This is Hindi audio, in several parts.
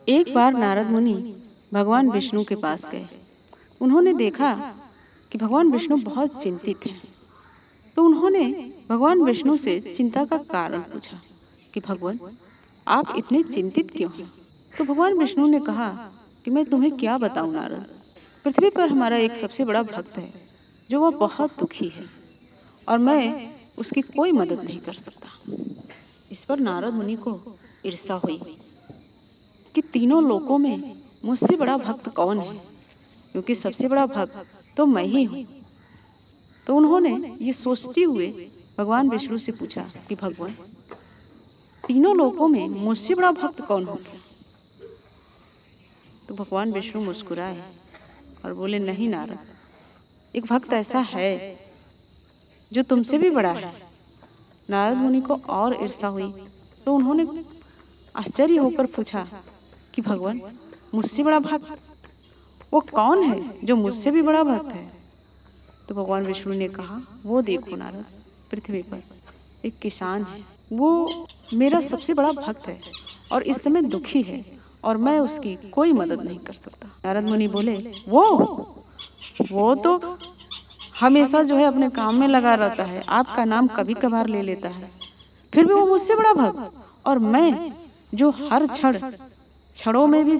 एक बार नारद मुनि भगवान विष्णु के पास गए। उन्होंने देखा कि भगवान विष्णु बहुत चिंतित हैं। तो उन्होंने भगवान विष्णु से चिंता का कारण पूछा कि भगवान, आप इतने चिंतित क्यों हैं? तो भगवान विष्णु ने कहा कि मैं तुम्हें क्या बताऊं नारद, पृथ्वी पर हमारा एक सबसे बड़ा भक्त है जो वह बहुत दुखी है और मैं उसकी कोई मदद नहीं कर सकता। इस पर नारद मुनि को ईर्ष्या हुई कि तीनों लोकों में मुझसे बड़ा भक्त कौन है, क्योंकि सबसे बड़ा भक्त तो मैं ही हूँ। तो उन्होंने ये सोचते हुए भगवान विष्णु से पूछा कि भगवान, तीनों लोकों में मुझसे बड़ा भक्त कौन होगा? तो भगवान विष्णु मुस्कुराए और बोले, नहीं नारद, एक भक्त ऐसा है जो तुमसे भी बड़ा है। नारद मुनि को और ईर्ष्या हुई, तो उन्होंने आश्चर्य होकर पूछा कि भगवान, मुझसे बड़ा भक्त वो कौन है जो मुझसे भी बड़ा भक्त है? तो भगवान विष्णु ने कहा, वो देखो नारद, पृथ्वी पर एक किसान है, वो मेरा सबसे बड़ा भक्त है और इस समय दुखी है और मैं उसकी कोई मदद नहीं कर सकता। नारद मुनि बोले, वो तो हमेशा जो है अपने काम में लगा रहता है, आपका नाम कभी कभार ले लेता है, फिर भी वो मुझसे बड़ा भक्त, और मैं जो हर क्षणों में भी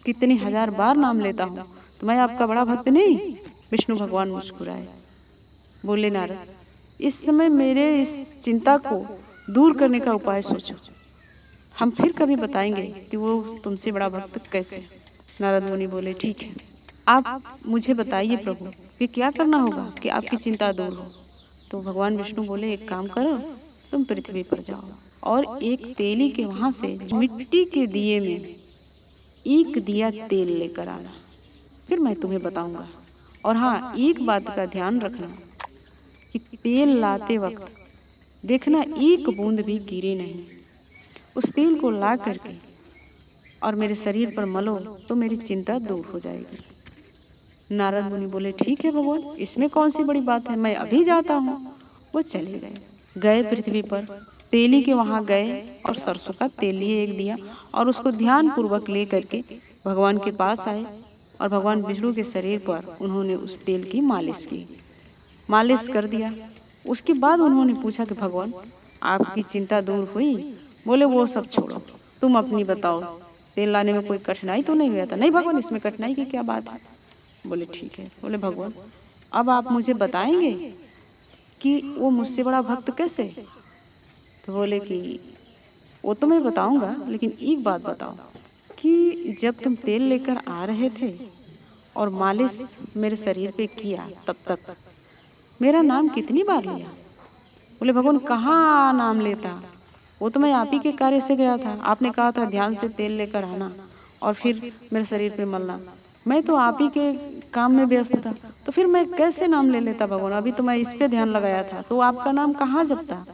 कितनी हजार बार नाम लेता हूँ, तो मैं आपका बड़ा भक्त नहीं? विष्णु भगवान मुस्कुराए, बोले, नारद, इस समय मेरे इस चिंता को दूर करने का उपाय सोचो, हम फिर कभी बताएंगे कि वो तुमसे बड़ा भक्त कैसे। नारद मुनि बोले, ठीक है, आप मुझे बताइए प्रभु कि क्या करना होगा कि आपकी चिंता दूर हो। तो भगवान विष्णु बोले, एक काम करो, तुम पृथ्वी पर जाओ और एक तेली के वहां से मिट्टी के दिए में एक दिया तेल लेकर आना, फिर मैं तुम्हें बताऊंगा। और हाँ, एक बात का ध्यान रखना कि तेल लाते वक्त देखना एक बूंद भी गिरे नहीं। उस तेल को ला करके और मेरे शरीर पर मलो तो मेरी चिंता दूर हो जाएगी। नारद मुनि बोले, ठीक है भगवान, इसमें कौन सी बड़ी बात है, मैं अभी जाता हूँ। वो चले गए पृथ्वी पर, तेली के वहां गए और सरसों का तेल लिए एक दिया और उसको ध्यान पूर्वक ले करके भगवान के पास आए और भगवान विष्णु के शरीर पर उन्होंने उस तेल की मालिश कर दिया। उसके बाद उन्होंने पूछा कि भगवान, आपकी चिंता दूर हुई? बोले, वो सब छोड़ो, तुम अपनी बताओ, तेल लाने में कोई कठिनाई तो नहीं हुआ था? नहीं भगवान, इसमें कठिनाई की क्या बात है। बोले, ठीक है। बोले, भगवान, अब आप मुझे बताएंगे कि वो मुझसे बड़ा भक्त कैसे? तो बोले कि वो तो मैं बताऊंगा, लेकिन एक बात बताओ कि जब तुम तेल लेकर आ रहे थे और मालिश मेरे शरीर पे किया, तब तक मेरा नाम कितनी बार लिया? बोले, भगवान, कहाँ नाम लेता, वो तो मैं आप ही के कार्य से गया था, आपने कहा था ध्यान से तेल लेकर आना और फिर मेरे शरीर पे मलना, मैं तो आप ही के काम में व्यस्त था, तो फिर मैं कैसे नाम ले लेता भगवान? अभी तो मैं इस पे ध्यान लगाया था, तो आपका नाम कहाँ जपता?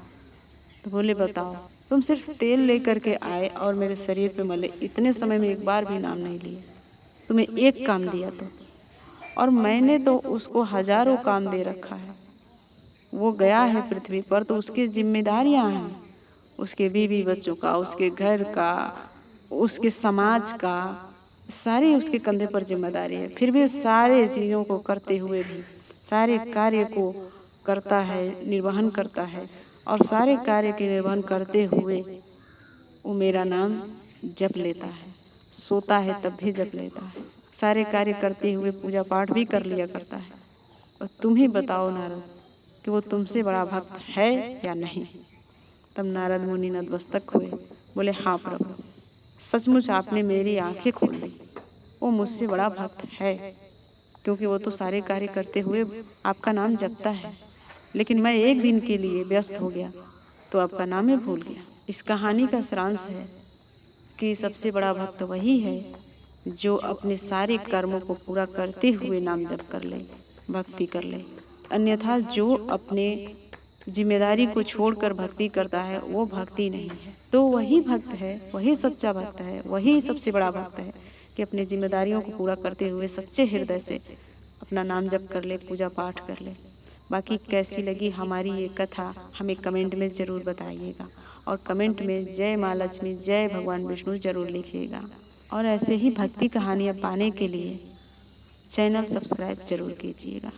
तो बोले, बताओ, तुम सिर्फ तेल लेकर के आए और मेरे शरीर पे मले, इतने समय में एक बार भी नाम नहीं लिए, तुम्हें एक काम दिया तो, और मैंने तो उसको हजारों काम दे रखा है। वो गया है पृथ्वी पर तो उसकी जिम्मेदारियां हैं, उसके बीवी बच्चों का, उसके घर का, उसके समाज का, सारी उसके कंधे पर जिम्मेदारी है। फिर भी सारे चीज़ों को करते हुए भी, सारे कार्य को करता है, निर्वहन करता है, और सारे कार्य के निर्वहन करते हुए वो मेरा नाम जप लेता है, सोता है तब भी जप लेता है, सारे कार्य करते हुए पूजा पाठ भी कर लिया करता है। और तुम ही बताओ नारद कि वो तुमसे बड़ा भक्त है या नहीं? तब नारद मुनि नतमस्तक हुए, बोले, हाँ प्रभु, सचमुच आपने मेरी आंखें खोल दी, वो मुझसे बड़ा भक्त है, क्योंकि वो तो सारे कार्य करते हुए आपका नाम जपता है, लेकिन मैं एक दिन के लिए व्यस्त हो गया तो आपका नाम ही भूल गया। इस कहानी का सारांश है कि सबसे बड़ा भक्त वही है जो अपने सारे कर्मों को पूरा करते हुए नाम जप कर ले, भक्ति कर ले। अन्यथा जो अपने जिम्मेदारी को छोड़कर भक्ति करता है वो भक्ति नहीं है। तो वही भक्त है, वही सच्चा भक्त है, वही सबसे बड़ा भक्त है कि अपने जिम्मेदारियों को पूरा करते हुए सच्चे हृदय से अपना नाम जप कर ले, पूजा पाठ कर ले। बाकी कैसी लगी हमारी ये कथा हमें कमेंट में ज़रूर बताइएगा, और कमेंट में जय माँ लक्ष्मी, जय भगवान विष्णु ज़रूर लिखिएगा। और ऐसे ही भक्ति कहानियाँ पाने के लिए चैनल सब्सक्राइब जरूर कीजिएगा।